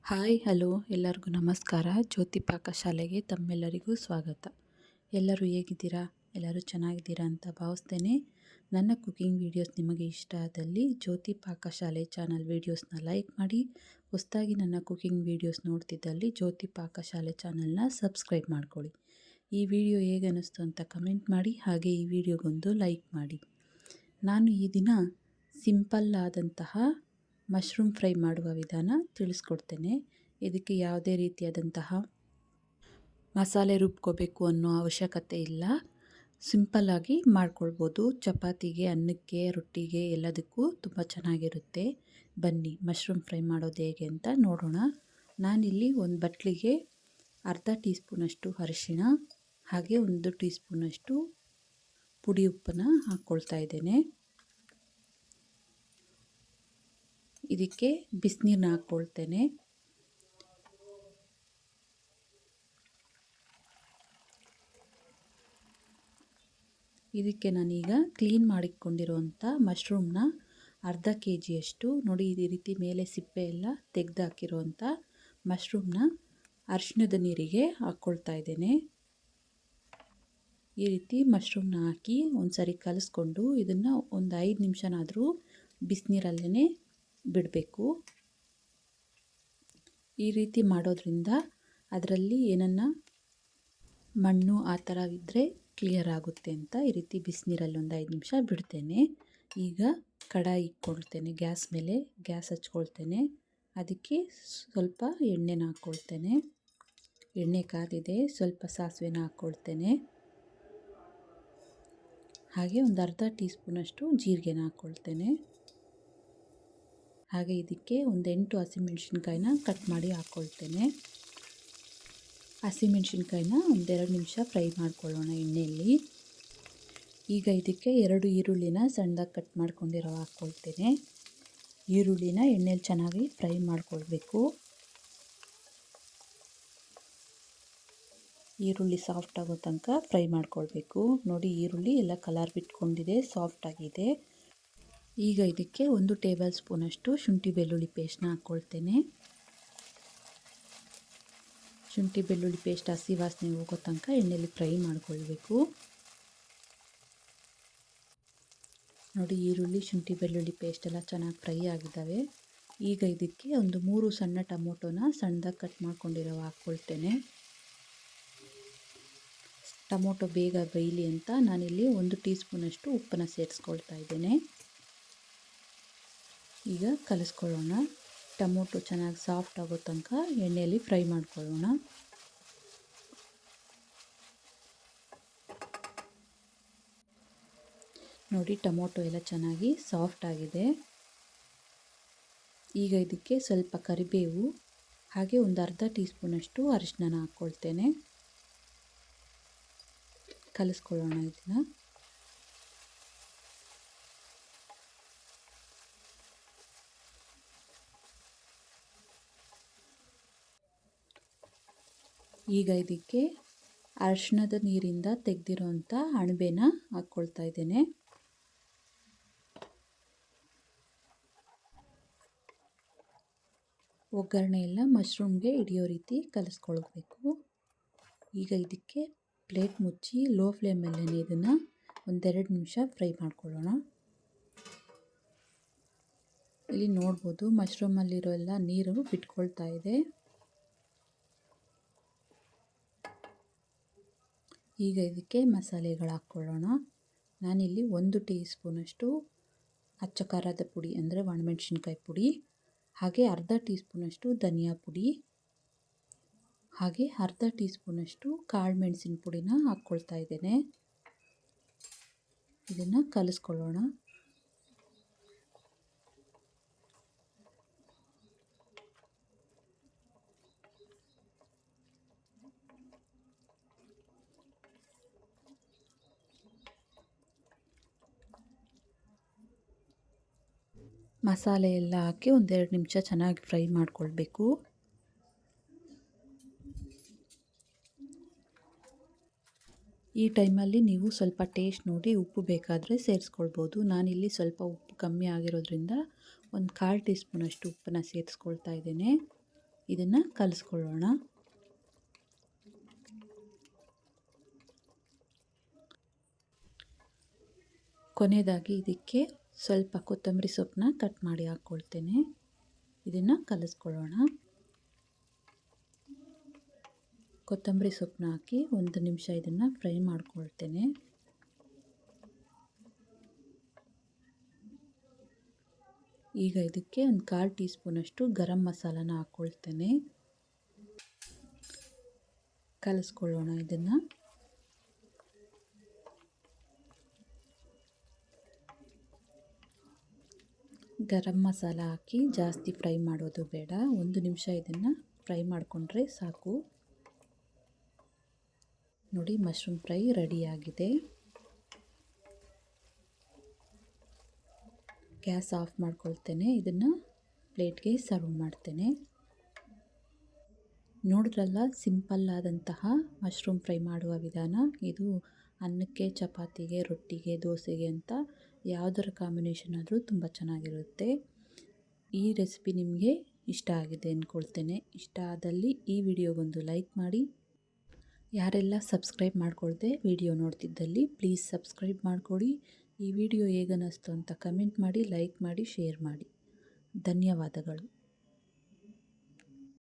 Hi hello ಎಲ್ಲರಿಗೂ ನಮಸ್ಕಾರ. ಜ್ಯೋತಿ ಪಾಕಶಾಲೆಗೆ ತಮ್ಮೆಲ್ಲರಿಗೂ ಸ್ವಾಗತ. ಎಲ್ಲರೂ ಹೇಗಿದ್ದೀರಾ? ಎಲ್ಲರೂ ಚೆನ್ನಾಗಿದ್ದೀರಾ ಅಂತ ಭಾವಿಸ್ತೇನೆ. ನನ್ನ ಕುಕಿಂಗ್ ವೀಡಿಯೋಸ್ ನಿಮಗೆ ಇಷ್ಟ ಆದಲ್ಲಿ ಜ್ಯೋತಿ ಪಾಕಶಾಲೆ ಚಾನಲ್ ವೀಡಿಯೋಸ್ನ ಲೈಕ್ ಮಾಡಿ. ಹೊಸದಾಗಿ ನನ್ನ ಕುಕಿಂಗ್ ವೀಡಿಯೋಸ್ ನೋಡ್ತಿದ್ದಲ್ಲಿ ಜ್ಯೋತಿ ಪಾಕಶಾಲೆ ಚಾನಲ್ನ ಸಬ್ಸ್ಕ್ರೈಬ್ ಮಾಡ್ಕೊಳ್ಳಿ. ಈ ವಿಡಿಯೋ ಹೇಗೆ ಅನ್ನಿಸ್ತು ಅಂತ ಕಮೆಂಟ್ ಮಾಡಿ, ಹಾಗೆ ಈ ವಿಡಿಯೋಗೊಂದು ಲೈಕ್ ಮಾಡಿ. ನಾನು ಈ ದಿನ ಸಿಂಪಲ್ ಆದಂತಹ ಮಶ್ರೂಮ್ ಫ್ರೈ ಮಾಡುವ ವಿಧಾನ ತಿಳಿಸ್ಕೊಡ್ತೇನೆ. ಇದಕ್ಕೆ ಯಾವುದೇ ರೀತಿಯಾದಂತಹ ಮಸಾಲೆ ರುಬ್ಕೋಬೇಕು ಅನ್ನೋ ಅವಶ್ಯಕತೆ ಇಲ್ಲ. ಸಿಂಪಲ್ಲಾಗಿ ಮಾಡ್ಕೊಳ್ಬೋದು. ಚಪಾತಿಗೆ, ಅನ್ನಕ್ಕೆ, ರೊಟ್ಟಿಗೆ ಎಲ್ಲದಕ್ಕೂ ತುಂಬ ಚೆನ್ನಾಗಿರುತ್ತೆ. ಬನ್ನಿ ಮಶ್ರೂಮ್ ಫ್ರೈ ಮಾಡೋದು ಹೇಗೆ ಅಂತ ನೋಡೋಣ. ನಾನಿಲ್ಲಿ ಒಂದು ಬಟ್ಲಿಗೆ ಅರ್ಧ ಟೀ ಸ್ಪೂನಷ್ಟು ಅರಿಶಿಣ, ಹಾಗೆ 1 ಟೀ ಸ್ಪೂನಷ್ಟು ಪುಡಿ ಉಪ್ಪನ್ನು ಹಾಕ್ಕೊಳ್ತಾ ಇದ್ದೇನೆ. ಇದಕ್ಕೆ ಬಿಸಿನೀರನ್ನ ಹಾಕ್ಕೊಳ್ತೇನೆ. ಇದಕ್ಕೆ ನಾನೀಗ ಕ್ಲೀನ್ ಮಾಡಿಕೊಂಡಿರುವಂಥ ಮಶ್ರೂಮ್ನ ಅರ್ಧ ಕೆಜಿಯಷ್ಟು ನೋಡಿ, ಈ ರೀತಿ ಮೇಲೆ ಸಿಪ್ಪೆ ಎಲ್ಲ ತೆಗೆದು ಹಾಕಿರುವಂಥ ಮಶ್ರೂಮ್ನ ಅರಿಶಿಣದ ನೀರಿಗೆ ಹಾಕ್ಕೊಳ್ತಾ ಇದ್ದೇನೆ. ಈ ರೀತಿ ಮಶ್ರೂಮ್ನ ಹಾಕಿ ಒಂದು ಸರಿ ಕಲಿಸ್ಕೊಂಡು ಇದನ್ನು ಒಂದು 5 ನಿಮಿಷನಾದರೂ ಬಿಸಿನೀರಲ್ಲೇ ಬಿಡಬೇಕು. ಈ ರೀತಿ ಮಾಡೋದ್ರಿಂದ ಅದರಲ್ಲಿ ಏನನ್ನ ಮಣ್ಣು ಆ ಥರ ಇದ್ದರೆ ಕ್ಲಿಯರ್ ಆಗುತ್ತೆ ಅಂತ ಈ ರೀತಿ ಬಿಸಿನೀರಲ್ಲಿ ಒಂದು 5 ನಿಮಿಷ ಬಿಡ್ತೇನೆ. ಈಗ ಕಡಾಯಿ ಇಟ್ಕೊಳ್ತೇನೆ, ಗ್ಯಾಸ್ ಮೇಲೆ ಗ್ಯಾಸ್ ಹಚ್ಕೊಳ್ತೇನೆ. ಅದಕ್ಕೆ ಸ್ವಲ್ಪ ಎಣ್ಣೆನ ಹಾಕ್ಕೊಳ್ತೇನೆ. ಎಣ್ಣೆ ಕಾದಿದೆ, ಸ್ವಲ್ಪ ಸಾಸಿವೆನ ಹಾಕ್ಕೊಳ್ತೇನೆ. ಹಾಗೆ ಒಂದು ಅರ್ಧ ಟೀ ಸ್ಪೂನಷ್ಟು ಜೀರಿಗೆನ ಹಾಕ್ಕೊಳ್ತೇನೆ. ಹಾಗೆ ಇದಕ್ಕೆ ಒಂದು 8 ಹಸಿಮೆಣಸಿನ್ಕಾಯಿನ ಕಟ್ ಮಾಡಿ ಹಾಕ್ಕೊಳ್ತೇನೆ. ಹಸಿಮೆಣಸಿನ್ಕಾಯಿನ ಒಂದು 2 ನಿಮಿಷ ಫ್ರೈ ಮಾಡ್ಕೊಳ್ಳೋಣ ಎಣ್ಣೆಯಲ್ಲಿ. ಈಗ ಇದಕ್ಕೆ 2 ಈರುಳ್ಳಿನ ಸಣ್ಣದಾಗಿ ಕಟ್ ಮಾಡ್ಕೊಂಡಿರೋ ಹಾಕ್ಕೊಳ್ತೇನೆ. ಈರುಳ್ಳಿನ ಎಣ್ಣೆಯಲ್ಲಿ ಚೆನ್ನಾಗಿ ಫ್ರೈ ಮಾಡ್ಕೊಳ್ಬೇಕು. ಈರುಳ್ಳಿ ಸಾಫ್ಟ್ ಆಗೋ ತನಕ ಫ್ರೈ ಮಾಡ್ಕೊಳ್ಬೇಕು. ನೋಡಿ, ಈರುಳ್ಳಿ ಎಲ್ಲ ಕಲರ್ ಬಿಟ್ಕೊಂಡಿದೆ, ಸಾಫ್ಟ್ ಆಗಿದೆ. ಈಗ ಇದಕ್ಕೆ 1 ಟೇಬಲ್ ಸ್ಪೂನಷ್ಟು ಶುಂಠಿ ಬೆಳ್ಳುಳ್ಳಿ ಪೇಸ್ಟ್ನ ಹಾಕ್ಕೊಳ್ತೇನೆ. ಶುಂಠಿ ಬೆಳ್ಳುಳ್ಳಿ ಪೇಸ್ಟ್ ಹಸಿ ವಾಸನೆ ಹೋಗೋ ತನಕ ಎಣ್ಣೆಯಲ್ಲಿ ಫ್ರೈ ಮಾಡ್ಕೊಳ್ಬೇಕು. ನೋಡಿ, ಈರುಳ್ಳಿ, ಶುಂಠಿ ಬೆಳ್ಳುಳ್ಳಿ ಪೇಸ್ಟ್ ಎಲ್ಲ ಚೆನ್ನಾಗಿ ಫ್ರೈ ಆಗಿದ್ದಾವೆ. ಈಗ ಇದಕ್ಕೆ ಒಂದು 3 ಸಣ್ಣ ಟೊಮೊಟೊನ ಸಣ್ಣದಾಗಿ ಕಟ್ ಮಾಡ್ಕೊಂಡಿರೋ ಹಾಕ್ಕೊಳ್ತೇನೆ. ಟೊಮೊಟೊ ಬೇಗ ಬೇಯಲಿ ಅಂತ ನಾನಿಲ್ಲಿ 1 ಟೀ ಸ್ಪೂನಷ್ಟು ಉಪ್ಪನ್ನು ಸೇರಿಸ್ಕೊಳ್ತಾ ಇದ್ದೇನೆ. ಈಗ ಕಲಿಸ್ಕೊಳ್ಳೋಣ. ಟೊಮೊಟೊ ಚೆನ್ನಾಗಿ ಸಾಫ್ಟ್ ಆಗೋ ತನಕ ಎಣ್ಣೆಯಲ್ಲಿ ಫ್ರೈ ಮಾಡ್ಕೊಳ್ಳೋಣ. ನೋಡಿ, ಟೊಮೊಟೊ ಎಲ್ಲ ಚೆನ್ನಾಗಿ ಸಾಫ್ಟ್ ಆಗಿದೆ. ಈಗ ಇದಕ್ಕೆ ಸ್ವಲ್ಪ ಕರಿಬೇವು, ಹಾಗೆ ಒಂದು ಅರ್ಧ ಟೀ ಸ್ಪೂನಷ್ಟು ಅರಿಶಿನ ಹಾಕ್ಕೊಳ್ತೇನೆ. ಕಲಿಸ್ಕೊಳ್ಳೋಣ ಇದನ್ನು. ಈಗ ಇದಕ್ಕೆ ಅರಿಶಿಣದ ನೀರಿಂದ ತೆಗೆದಿರೋಂಥ ಅಣಬೆನ ಹಾಕ್ಕೊಳ್ತಾ ಇದ್ದೇನೆ. ಒಗ್ಗರಣೆ ಎಲ್ಲ ಮಶ್ರೂಮ್ಗೆ ಹಿಡಿಯೋ ರೀತಿ ಕಲಿಸ್ಕೊಳ್ಬೇಕು. ಈಗ ಇದಕ್ಕೆ ಪ್ಲೇಟ್ ಮುಚ್ಚಿ ಲೋ ಫ್ಲೇಮಲ್ಲೇ ಇದನ್ನು ಒಂದು 2 ನಿಮಿಷ ಫ್ರೈ ಮಾಡ್ಕೊಳ್ಳೋಣ. ಇಲ್ಲಿ ನೋಡ್ಬೋದು, ಮಶ್ರೂಮಲ್ಲಿರೋ ಎಲ್ಲ ನೀರು ಬಿಟ್ಕೊಳ್ತಾ ಇದೆ. ಈಗ ಇದಕ್ಕೆ ಮಸಾಲೆಗಳು ಹಾಕ್ಕೊಳ್ಳೋಣ. ನಾನಿಲ್ಲಿ 1 ಟೀ ಸ್ಪೂನಷ್ಟು ಅಚ್ಚ ಖಾರದ ಪುಡಿ ಅಂದರೆ ಒಣಮೆಣಸಿನ್ಕಾಯಿ ಪುಡಿ, ಹಾಗೆ ಅರ್ಧ ಟೀ ಸ್ಪೂನಷ್ಟು ಧನಿಯಾ ಪುಡಿ, ಹಾಗೆ ಅರ್ಧ ಟೀ ಸ್ಪೂನಷ್ಟು ಕಾಳು ಮೆಣಸಿನ ಪುಡಿನ ಹಾಕ್ಕೊಳ್ತಾ ಇದ್ದೇನೆ. ಇದನ್ನು ಕಲಿಸ್ಕೊಳ್ಳೋಣ. ಮಸಾಲೆ ಎಲ್ಲ ಹಾಕಿ ಒಂದು 2 ನಿಮಿಷ ಚೆನ್ನಾಗಿ ಫ್ರೈ ಮಾಡ್ಕೊಳ್ಬೇಕು. ಈ ಟೈಮಲ್ಲಿ ನೀವು ಸ್ವಲ್ಪ ಟೇಸ್ಟ್ ನೋಡಿ ಉಪ್ಪು ಬೇಕಾದರೆ ಸೇರಿಸ್ಕೊಳ್ಬೋದು. ನಾನಿಲ್ಲಿ ಸ್ವಲ್ಪ ಉಪ್ಪು ಕಮ್ಮಿ ಆಗಿರೋದ್ರಿಂದ ಒಂದು 1/4 ಟೀ ಸ್ಪೂನಷ್ಟು ಉಪ್ಪನ್ನು ಸೇರಿಸ್ಕೊಳ್ತಾ ಇದ್ದೇನೆ. ಇದನ್ನು ಕಲಿಸ್ಕೊಳ್ಳೋಣ. ಕೊನೆಯದಾಗಿ ಇದಕ್ಕೆ ಸ್ವಲ್ಪ ಕೊತ್ತಂಬರಿ ಸೊಪ್ಪನ್ನ ಕಟ್ ಮಾಡಿ ಹಾಕ್ಕೊಳ್ತೇನೆ. ಇದನ್ನು ಕಲಿಸ್ಕೊಳ್ಳೋಣ. ಕೊತ್ತಂಬರಿ ಸೊಪ್ಪನ್ನ ಹಾಕಿ 1 ನಿಮಿಷ ಇದನ್ನು ಫ್ರೈ ಮಾಡ್ಕೊಳ್ತೇನೆ. ಈಗ ಇದಕ್ಕೆ ಒಂದು 1/4 ಟೀ ಸ್ಪೂನಷ್ಟು ಗರಂ ಮಸಾಲಾನ ಹಾಕ್ಕೊಳ್ತೇನೆ. ಕಲಿಸ್ಕೊಳ್ಳೋಣ ಇದನ್ನು. ಗರಂ ಮಸಾಲ ಹಾಕಿ ಜಾಸ್ತಿ ಫ್ರೈ ಮಾಡೋದು ಬೇಡ. 1 ನಿಮಿಷ ಇದನ್ನು ಫ್ರೈ ಮಾಡಿಕೊಂಡ್ರೆ ಸಾಕು. ನೋಡಿ, ಮಶ್ರೂಮ್ ಫ್ರೈ ರೆಡಿಯಾಗಿದೆ. ಗ್ಯಾಸ್ ಆಫ್ ಮಾಡ್ಕೊಳ್ತೇನೆ. ಇದನ್ನು ಪ್ಲೇಟ್ಗೆ ಸರ್ವ್ ಮಾಡ್ತೇನೆ. ನೋಡಿದ್ರಲ್ಲ, ಸಿಂಪಲ್ ಆದಂತಹ ಮಶ್ರೂಮ್ ಫ್ರೈ ಮಾಡುವ ವಿಧಾನ. ಇದು ಅನ್ನಕ್ಕೆ, ಚಪಾತಿಗೆ, ರೊಟ್ಟಿಗೆ, ದೋಸೆಗೆ ಅಂತ ಯಾವುದರ ಕಾಂಬಿನೇಷನ್ ಆದರೂ ತುಂಬ ಚೆನ್ನಾಗಿರುತ್ತೆ. ಈ ರೆಸಿಪಿ ನಿಮಗೆ ಇಷ್ಟ ಆಗಿದೆ ಅಂದ್ಕೊಳ್ತೇನೆ. ಇಷ್ಟ ಆದಲ್ಲಿ ಈ ವಿಡಿಯೋಗೊಂದು ಲೈಕ್ ಮಾಡಿ. ಯಾರೆಲ್ಲ ಸಬ್ಸ್ಕ್ರೈಬ್ ಮಾಡ್ಕೊಳ್ದೆ ವಿಡಿಯೋ ನೋಡ್ತಿದ್ದಲ್ಲಿ ಪ್ಲೀಸ್ ಸಬ್ಸ್ಕ್ರೈಬ್ ಮಾಡಿಕೊಡಿ. ಈ ವಿಡಿಯೋ ಹೇಗನ್ನಿಸ್ತು ಅಂತ ಕಮೆಂಟ್ ಮಾಡಿ, ಲೈಕ್ ಮಾಡಿ, ಶೇರ್ ಮಾಡಿ. ಧನ್ಯವಾದಗಳು.